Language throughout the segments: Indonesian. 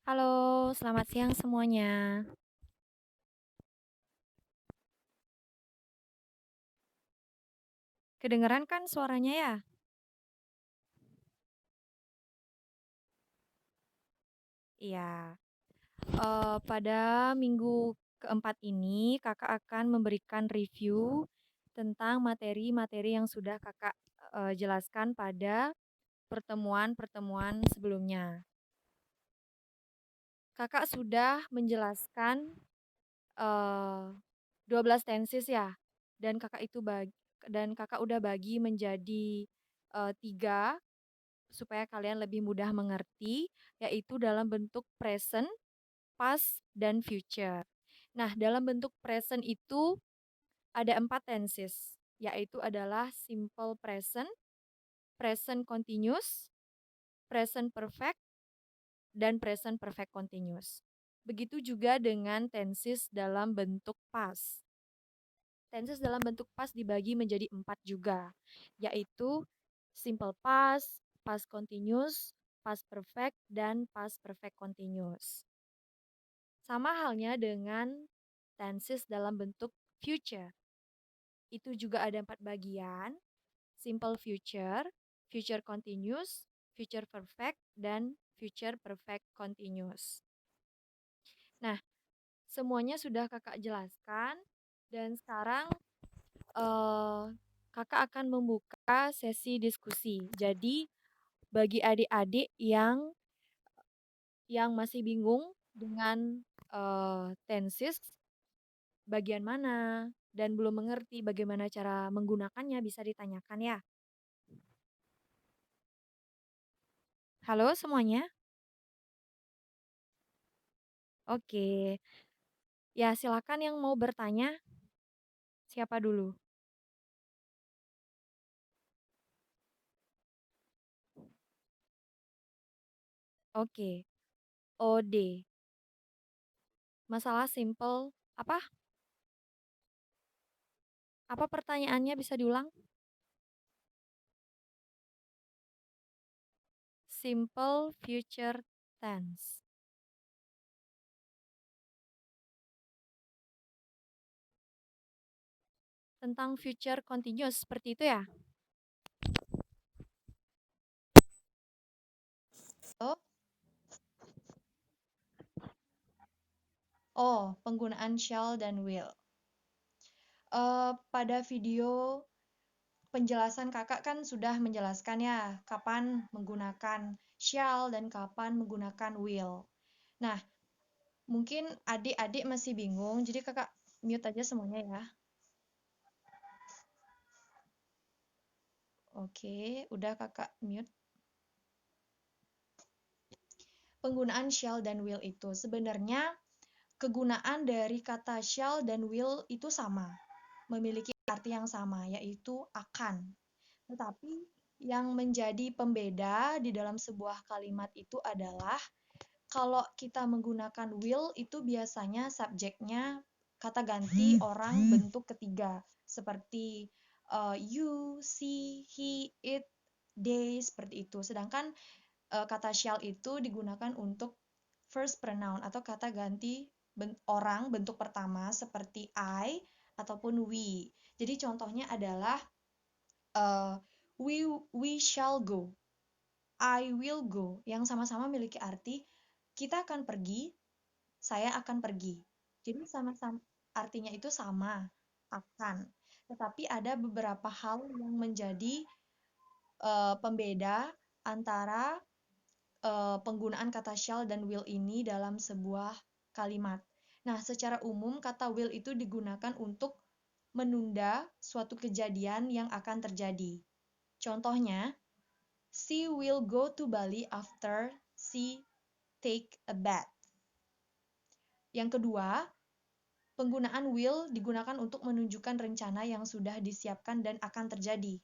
Halo, selamat siang semuanya. Kedengeran kan suaranya ya? Iya. Pada minggu keempat ini, kakak akan memberikan review tentang materi-materi yang sudah kakak jelaskan pada pertemuan-pertemuan sebelumnya. Kakak sudah menjelaskan 12 tenses ya, dan kakak udah bagi menjadi tiga supaya kalian lebih mudah mengerti, yaitu dalam bentuk present, past, dan future. Nah, dalam bentuk present itu ada 4 tenses, yaitu adalah simple present, present continuous, present perfect, dan present perfect continuous. Begitu juga dengan tenses dalam bentuk past. Tenses dalam bentuk past dibagi menjadi 4 juga, yaitu simple past, past continuous, past perfect, dan past perfect continuous. Sama halnya dengan tenses dalam bentuk future. Itu juga ada 4 bagian, simple future, future continuous, future perfect, dan future perfect continuous. Nah, semuanya sudah kakak jelaskan, dan sekarang eh, kakak akan membuka sesi diskusi. Jadi, bagi adik-adik yang masih bingung dengan tenses bagian mana dan belum mengerti bagaimana cara menggunakannya bisa ditanyakan ya. Halo semuanya. Oke. Ya, silakan yang mau bertanya. Siapa dulu? Oke. OD. Masalah simple apa? Apa pertanyaannya bisa diulang? Simple future tense. Tentang future continuous seperti itu ya? Oh, penggunaan shall dan will. Pada video penjelasan kakak kan sudah menjelaskan ya kapan menggunakan shall dan kapan menggunakan will. Nah, mungkin adik-adik masih bingung, jadi kakak mute aja semuanya ya. Oke, udah kakak mute. Penggunaan shall dan will itu sebenarnya kegunaan dari kata shall dan will itu sama, memiliki arti yang sama, yaitu akan. Tetapi yang menjadi pembeda di dalam sebuah kalimat itu adalah kalau kita menggunakan will itu biasanya subjeknya kata ganti orang bentuk ketiga seperti you, she, he, it, they seperti itu. Sedangkan kata shall itu digunakan untuk first pronoun atau kata ganti orang bentuk pertama seperti I ataupun we. Jadi contohnya adalah uh, we shall go, I will go, yang sama-sama memiliki arti kita akan pergi, saya akan pergi. Jadi sama-sama artinya itu sama, akan. Tetapi ada beberapa hal yang menjadi pembeda antara penggunaan kata shall dan will ini dalam sebuah kalimat. Nah, secara umum kata will itu digunakan untuk menunda suatu kejadian yang akan terjadi. Contohnya, she will go to Bali after she take a bath. Yang kedua, penggunaan will digunakan untuk menunjukkan rencana yang sudah disiapkan dan akan terjadi.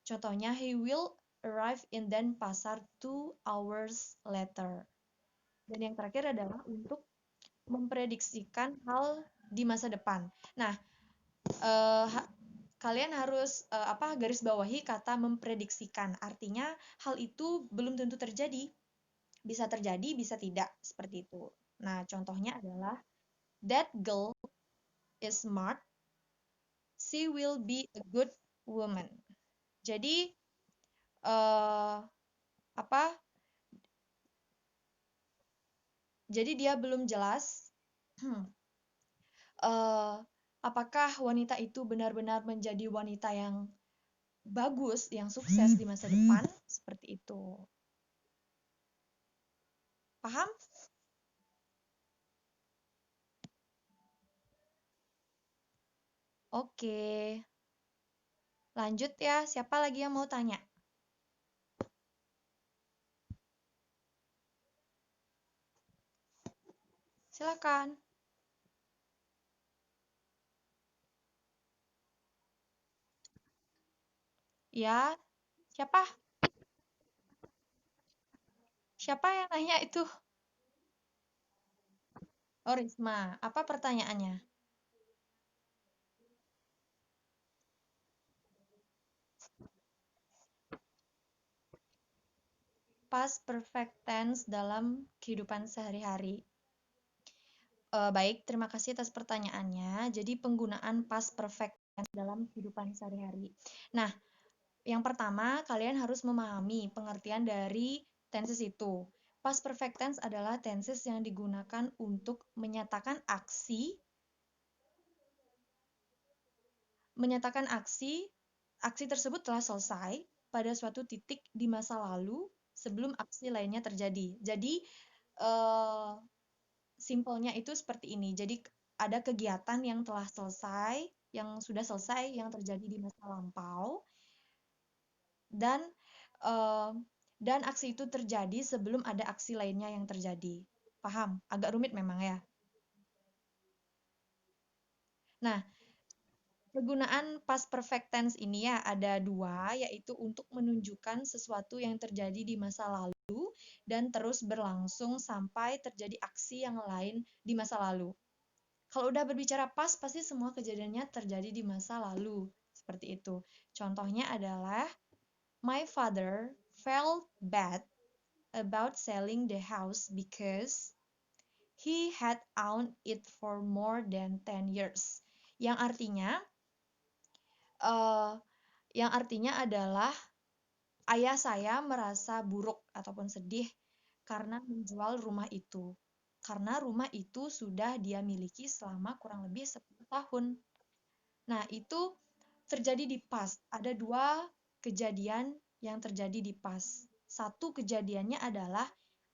Contohnya, he will arrive in Denpasar 2 hours later. Dan yang terakhir adalah untuk memprediksikan hal di masa depan. Nah, kalian harus garis bawahi kata memprediksikan. Artinya hal itu belum tentu terjadi. bisa terjadi, bisa tidak, seperti itu. Nah, contohnya adalah that girl is smart, she will be a good woman. Jadi eh apa? Jadi dia belum jelas eh apakah wanita itu benar-benar menjadi wanita yang bagus, yang sukses di masa depan, seperti itu. Paham? Oke. Lanjut ya, siapa lagi yang mau tanya? Silakan. Ya, siapa? Siapa yang nanya itu? Oh, Risma. Apa pertanyaannya? Past perfect tense dalam kehidupan sehari-hari. Baik, terima kasih atas pertanyaannya. Jadi penggunaan past perfect tense dalam kehidupan sehari-hari. Nah, yang pertama, kalian harus memahami pengertian dari tenses itu. Past perfect tense adalah tenses yang digunakan untuk menyatakan aksi tersebut telah selesai pada suatu titik di masa lalu sebelum aksi lainnya terjadi. Jadi, eh, simpelnya itu seperti ini. Jadi, ada kegiatan yang telah selesai, yang sudah selesai, yang terjadi di masa lampau, dan eh, dan aksi itu terjadi sebelum ada aksi lainnya yang terjadi. Paham? Agak rumit memang ya. Nah, kegunaan past perfect tense ini ya ada dua, yaitu untuk menunjukkan sesuatu yang terjadi di masa lalu dan terus berlangsung sampai terjadi aksi yang lain di masa lalu. Kalau udah berbicara past, pasti semua kejadiannya terjadi di masa lalu. Seperti itu. Contohnya adalah, my father felt bad about selling the house because he had owned it for more than 10 years. Yang artinya, eh, yang artinya adalah ayah saya merasa buruk ataupun sedih karena menjual rumah itu. Karena rumah itu sudah dia miliki selama kurang lebih 10 tahun. Nah, itu terjadi di past. Ada dua kejadian yang terjadi di past. Satu kejadiannya adalah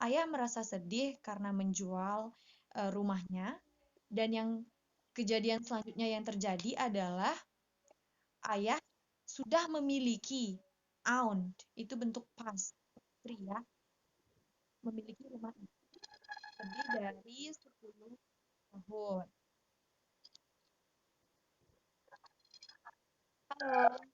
ayah merasa sedih karena menjual rumahnya. Dan yang kejadian selanjutnya yang terjadi adalah ayah sudah memiliki owned, itu bentuk past, ya, memiliki rumah itu lebih dari 10 tahun. Halo,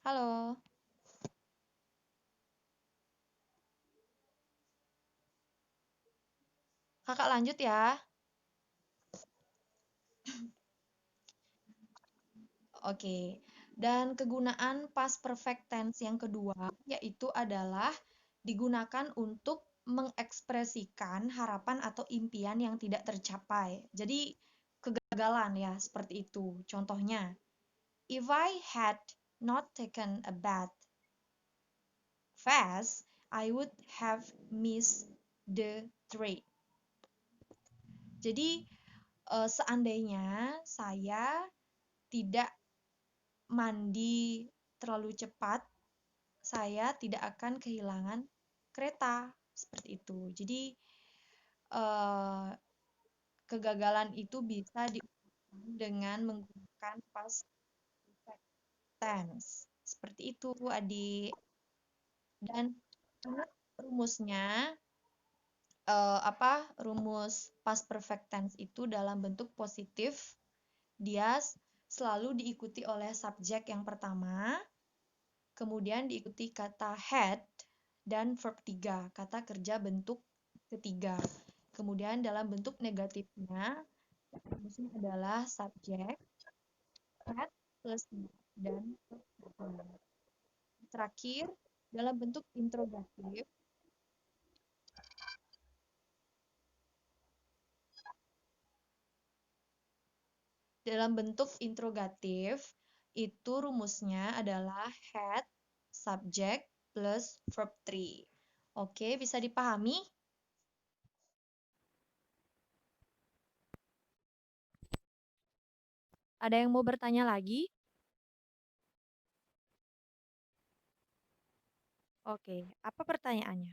halo. Kakak lanjut ya. Oke. Dan kegunaan past perfect tense yang kedua yaitu adalah digunakan untuk mengekspresikan harapan atau impian yang tidak tercapai. Jadi kegagalan ya, seperti itu. Contohnya, if I had not taken a bath fast, I would have missed the train. Jadi seandainya saya tidak mandi terlalu cepat, saya tidak akan kehilangan kereta. Seperti itu. Jadi eh, kegagalan itu bisa diukur dengan menggunakan past perfect tense. Seperti itu, adik. Dan rumusnya, rumus past perfect tense itu dalam bentuk positif, dia selalu diikuti oleh subjek yang pertama, kemudian diikuti kata had dan verb 3, kata kerja bentuk ketiga. Kemudian dalam bentuk negatifnya, rumusnya adalah subjek had plus dan seterusnya. Terakhir, dalam bentuk interrogatif, dalam bentuk interrogatif itu rumusnya adalah had, subject, plus verb 3. Oke, bisa dipahami? Ada yang mau bertanya lagi? Oke, apa pertanyaannya?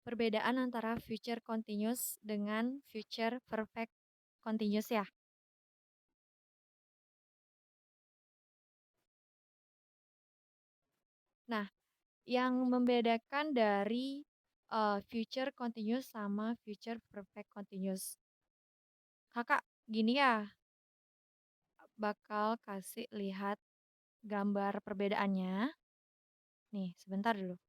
Perbedaan antara future continuous dengan future perfect continuous ya. Nah, yang membedakan dari future continuous sama future perfect continuous. Kakak, gini ya, bakal kasih lihat gambar perbedaannya. Nih, sebentar dulu.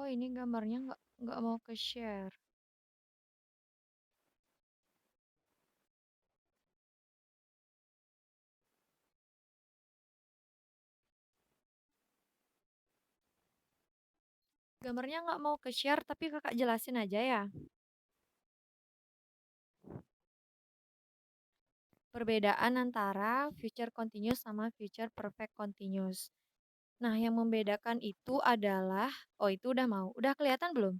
Oh, ini gambarnya nggak mau ke share. Gambarnya nggak mau ke share, tapi kakak jelasin aja ya. Perbedaan antara future continuous sama future perfect continuous. Nah, yang membedakan itu adalah, oh itu udah mau, udah kelihatan belum?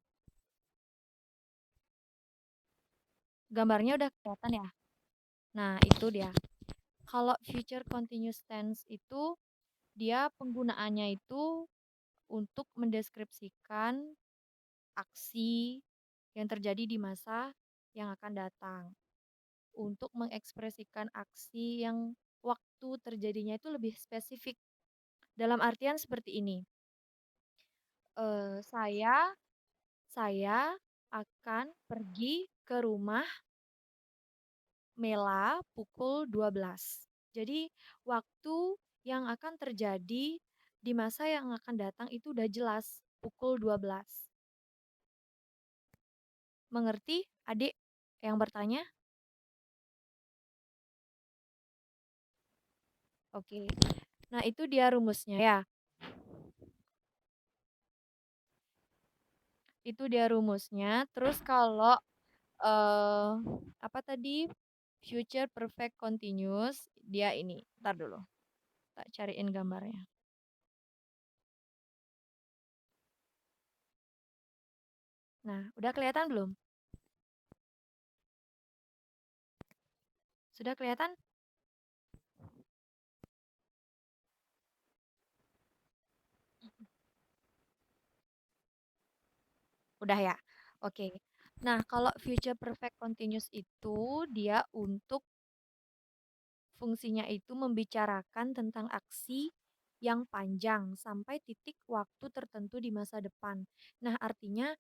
Gambarnya udah kelihatan ya? Nah, itu dia. Kalau future continuous tense itu, dia penggunaannya itu untuk mendeskripsikan aksi yang terjadi di masa yang akan datang. Untuk mengekspresikan aksi yang waktu terjadinya itu lebih spesifik. Dalam artian seperti ini. Eh, saya saya akan pergi ke rumah Mela pukul 12. Jadi waktu yang akan terjadi di masa yang akan datang itu udah jelas pukul 12. Mengerti, adik yang bertanya? Oke. Nah, itu dia rumusnya ya. Itu dia rumusnya. Terus kalau eh apa tadi? Future perfect continuous, dia ini. Ntar dulu. Tak cariin gambarnya. Nah, udah kelihatan belum? Sudah kelihatan? Udah ya? Oke. Nah, kalau future perfect continuous itu dia untuk fungsinya itu membicarakan tentang aksi yang panjang sampai titik waktu tertentu di masa depan. Nah, artinya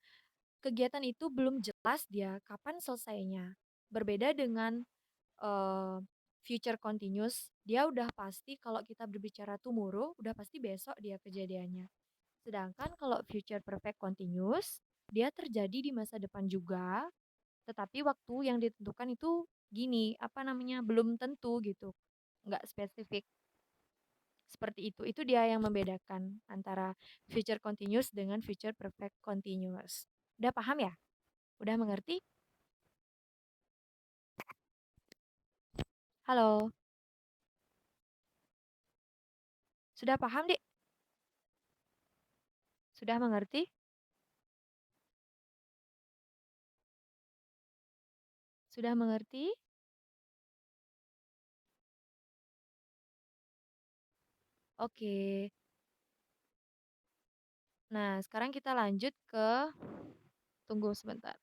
kegiatan itu belum jelas dia kapan selesainya. Berbeda dengan eh, future continuous, dia udah pasti kalau kita berbicara tomorrow, udah pasti besok dia kejadiannya. Sedangkan kalau future perfect continuous, dia terjadi di masa depan juga, tetapi waktu yang ditentukan itu gini, apa namanya, belum tentu gitu. Nggak spesifik. Seperti itu. Itu dia yang membedakan antara future continuous dengan future perfect continuous. Udah paham ya? Udah mengerti? Halo, sudah paham, Dik? Sudah mengerti? Sudah mengerti? Oke. Nah, sekarang kita lanjut ke tunggu sebentar.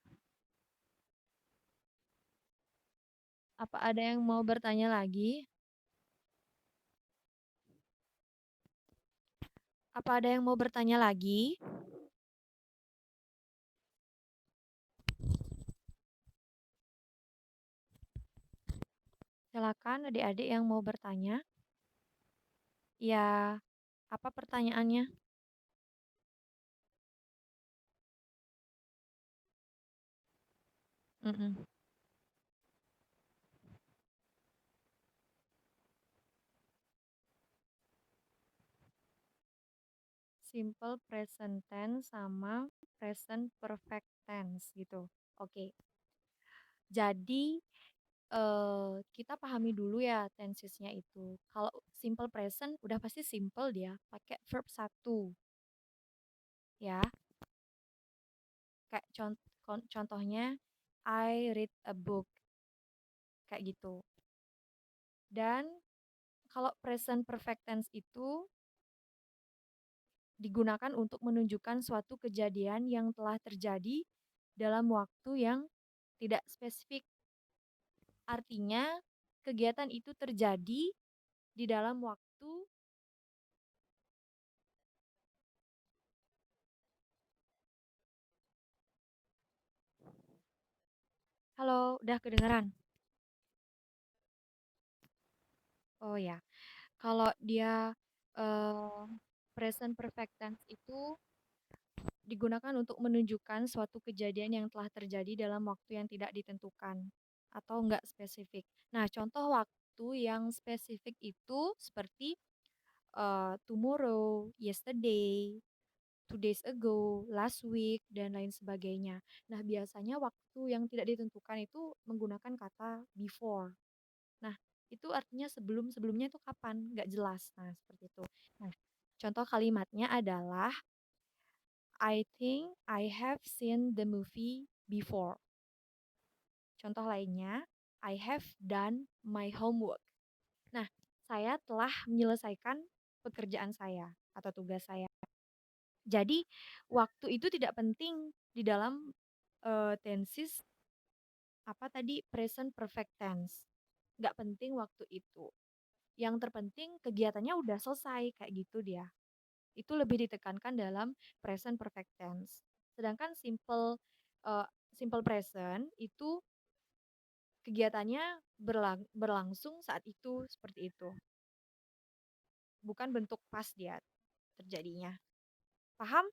Apa ada yang mau bertanya lagi? Apa ada yang mau bertanya lagi? Silakan adik-adik yang mau bertanya. Ya, apa pertanyaannya? Mm-mm. Simple present tense sama present perfect tense gitu. Oke. Jadi kita pahami dulu ya tensesnya itu. Kalau simple present udah pasti simple dia, pakai verb satu ya. Kayak contohnya I read a book kayak gitu. Dan kalau present perfect tense itu digunakan untuk menunjukkan suatu kejadian yang telah terjadi dalam waktu yang tidak spesifik. Artinya, kegiatan itu terjadi di dalam waktu. Halo, udah kedengeran? Oh ya, kalau dia eh, present perfect tense itu digunakan untuk menunjukkan suatu kejadian yang telah terjadi dalam waktu yang tidak ditentukan atau enggak spesifik. Nah, contoh waktu yang spesifik itu seperti tomorrow, yesterday, 2 days ago, last week, dan lain sebagainya. Nah, biasanya waktu yang tidak ditentukan itu menggunakan kata before. Nah, itu artinya sebelum-sebelumnya itu kapan, nggak jelas. Nah, seperti itu. Nah, contoh kalimatnya adalah I think I have seen the movie before. Contoh lainnya, I have done my homework. Nah, saya telah menyelesaikan pekerjaan saya atau tugas saya. Jadi, waktu itu tidak penting di dalam tenses apa tadi present perfect tense. Nggak penting waktu itu. Yang terpenting kegiatannya udah selesai kayak gitu dia. Itu lebih ditekankan dalam present perfect tense. Sedangkan uh, simple present itu kegiatannya berlangsung saat itu seperti itu. Bukan bentuk past dia terjadinya. Paham?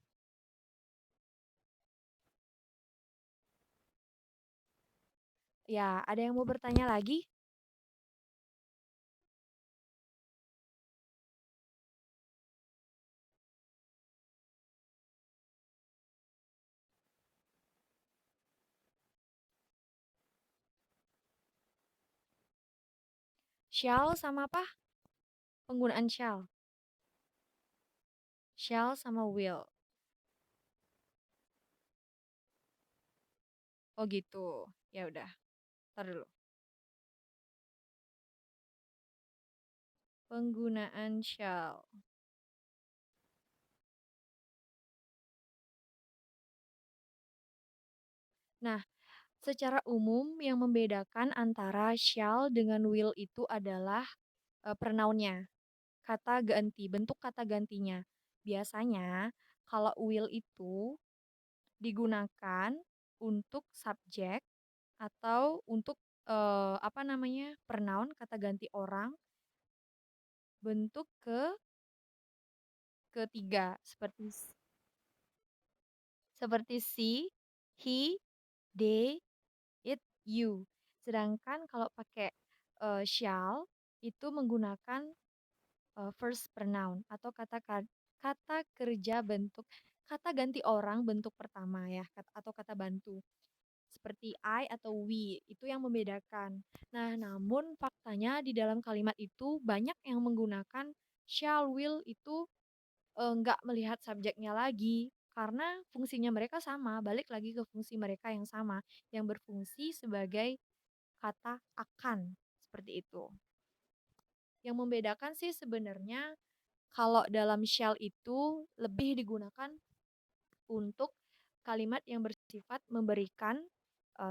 Ya, ada yang mau bertanya lagi? Shall sama apa? Penggunaan shall. Shall sama will. Oh gitu. Ya udah, tar dulu. Penggunaan shall. Nah, secara umum yang membedakan antara shall dengan will itu adalah pronounnya, kata ganti, bentuk kata gantinya. Biasanya kalau will itu digunakan untuk subjek atau untuk apa namanya? Pronoun, kata ganti orang bentuk ketiga seperti she, he, they, it, you. Sedangkan kalau pakai shall itu menggunakan first pronoun atau kata kerja bentuk kata ganti orang bentuk pertama ya atau kata bantu seperti I atau we itu yang membedakan. Nah, namun faktanya di dalam kalimat itu banyak yang menggunakan shall will itu nggak melihat subjeknya lagi karena fungsinya mereka sama, balik lagi ke fungsi mereka yang sama, yang berfungsi sebagai kata akan, seperti itu. Yang membedakan sih sebenarnya kalau dalam shall itu lebih digunakan untuk kalimat yang bersifat memberikan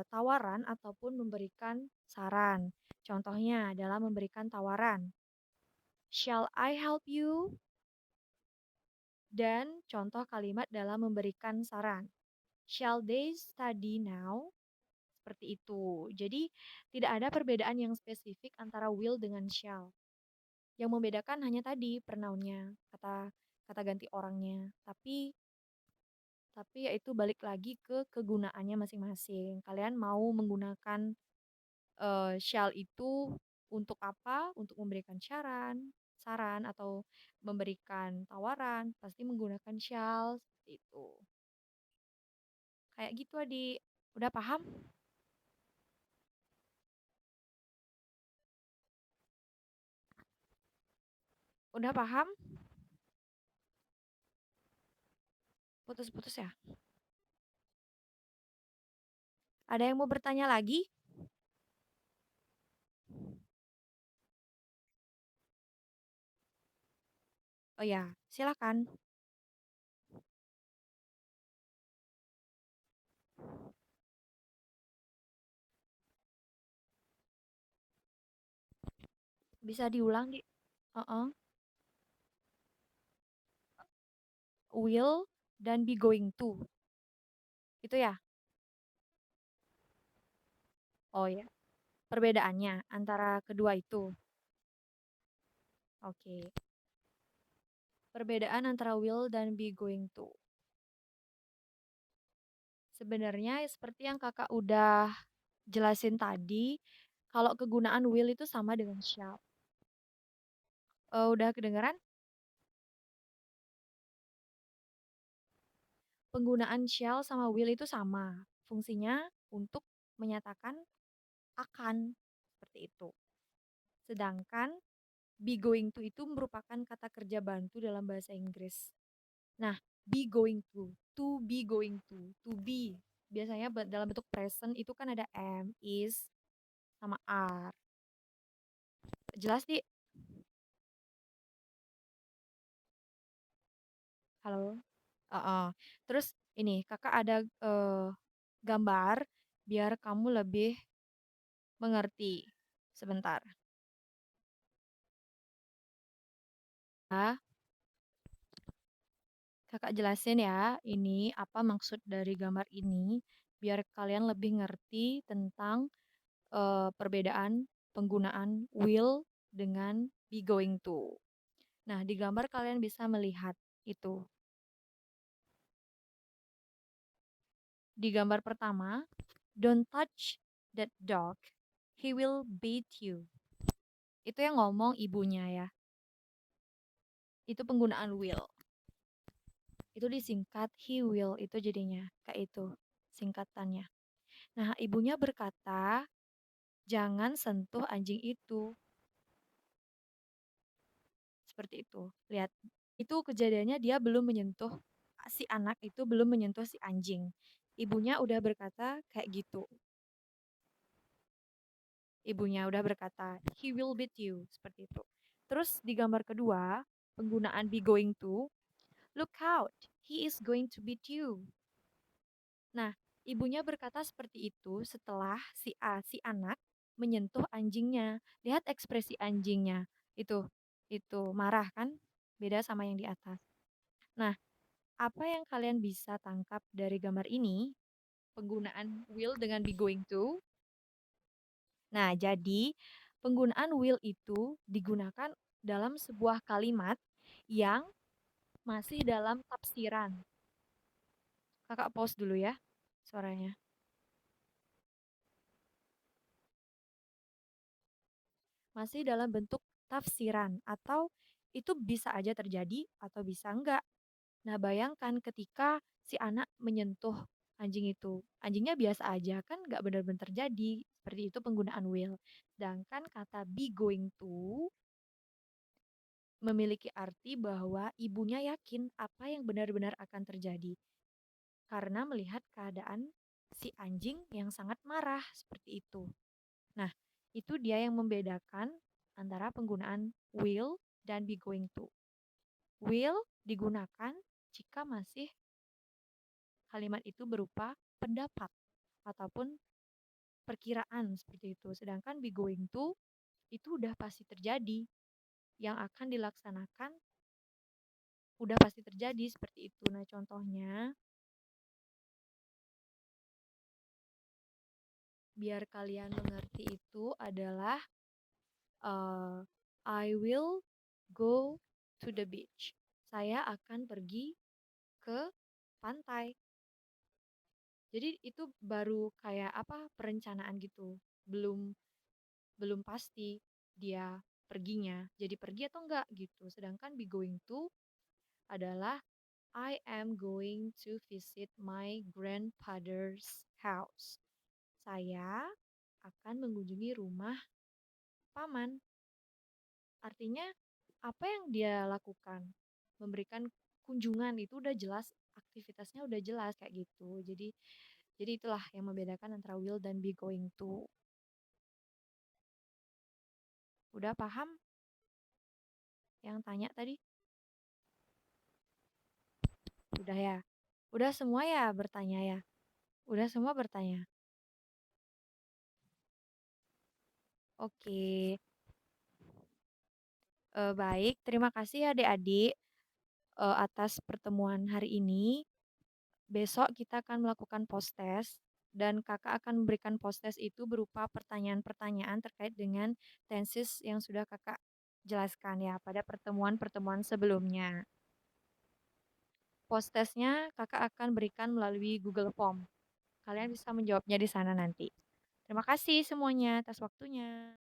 tawaran ataupun memberikan saran. Contohnya adalah memberikan tawaran. Shall I help you? Dan contoh kalimat dalam memberikan saran. Shall they study now? Seperti itu. Jadi tidak ada perbedaan yang spesifik antara will dengan shall. Yang membedakan hanya tadi pronounnya, kata kata ganti orangnya. Tapi yaitu balik lagi ke kegunaannya masing-masing. Kalian mau menggunakan shall itu untuk apa? Untuk memberikan saran atau memberikan tawaran, pasti menggunakan shall seperti itu. Kayak gitu, Adik. Udah paham? Udah paham? Putus-putus ya? Ada yang mau bertanya lagi? Oh ya, silakan. Bisa diulang di uh-uh. Will dan be going to. Itu ya? Oh ya. Perbedaannya antara kedua itu. Oke. Perbedaan antara will dan be going to. Sebenarnya seperti yang kakak udah jelasin tadi, kalau kegunaan will itu sama dengan shall. Udah kedengeran? Penggunaan shall sama will itu sama. Fungsinya untuk menyatakan akan. Seperti itu. Sedangkan be going to itu merupakan kata kerja bantu dalam bahasa Inggris. Nah, be going to be going to be. Biasanya dalam bentuk present itu kan ada am, is, sama are. Jelas, Di? Halo? Heeh. Terus ini, kakak ada gambar biar kamu lebih mengerti. Sebentar. Ah, kakak jelasin ya, ini apa maksud dari gambar ini, biar kalian lebih ngerti tentang perbedaan penggunaan will dengan be going to. Nah, di gambar kalian bisa melihat itu. Di gambar pertama, don't touch that dog, he will beat you. Itu yang ngomong ibunya ya. Itu penggunaan will. Itu disingkat he will, itu jadinya kayak itu singkatannya. Nah, ibunya berkata, jangan sentuh anjing itu. Seperti itu. Lihat, itu kejadiannya dia belum menyentuh, si anak itu belum menyentuh si anjing. Ibunya udah berkata kayak gitu. Ibunya udah berkata, he will beat you. Seperti itu. Terus di gambar kedua, penggunaan be going to, look out, he is going to beat you. Nah, ibunya berkata seperti itu setelah si anak menyentuh anjingnya. Lihat ekspresi anjingnya. Itu marah kan? Beda sama yang di atas. Nah, apa yang kalian bisa tangkap dari gambar ini? Penggunaan will dengan be going to. Nah, jadi penggunaan will itu digunakan dalam sebuah kalimat yang masih dalam tafsiran. Kakak pause dulu ya suaranya. Masih dalam bentuk tafsiran atau itu bisa aja terjadi atau bisa enggak. Nah, bayangkan ketika si anak menyentuh anjing itu. Anjingnya biasa aja kan nggak benar-benar terjadi. Seperti itu penggunaan will. Sedangkan kata be going to memiliki arti bahwa ibunya yakin apa yang benar-benar akan terjadi. Karena melihat keadaan si anjing yang sangat marah seperti itu. Nah, itu dia yang membedakan antara penggunaan will dan be going to. Will digunakan jika masih kalimat itu berupa pendapat ataupun perkiraan seperti itu. Sedangkan be going to itu udah pasti terjadi, yang akan dilaksanakan udah pasti terjadi seperti itu. Nah, contohnya biar kalian mengerti itu adalah uh, I will go to the beach. Saya akan pergi ke pantai. Jadi itu baru kayak apa perencanaan gitu. Belum belum pasti dia perginya. Jadi pergi atau enggak gitu. Sedangkan be going to adalah I am going to visit my grandfather's house. Saya akan mengunjungi rumah paman. Artinya apa yang dia lakukan? Memberikan kunjungan itu udah jelas, aktivitasnya udah jelas kayak gitu. Jadi itulah yang membedakan antara will dan be going to. Udah paham yang tanya tadi? Udah ya? Udah semua ya bertanya ya? Udah semua bertanya? Oke. Baik, terima kasih ya adik-adik atas pertemuan hari ini. Besok kita akan melakukan post-test dan kakak akan memberikan post-test itu berupa pertanyaan-pertanyaan terkait dengan tenses yang sudah kakak jelaskan ya pada pertemuan-pertemuan sebelumnya. Post-testnya kakak akan berikan melalui Google Form. Kalian bisa menjawabnya di sana nanti. Terima kasih semuanya atas waktunya.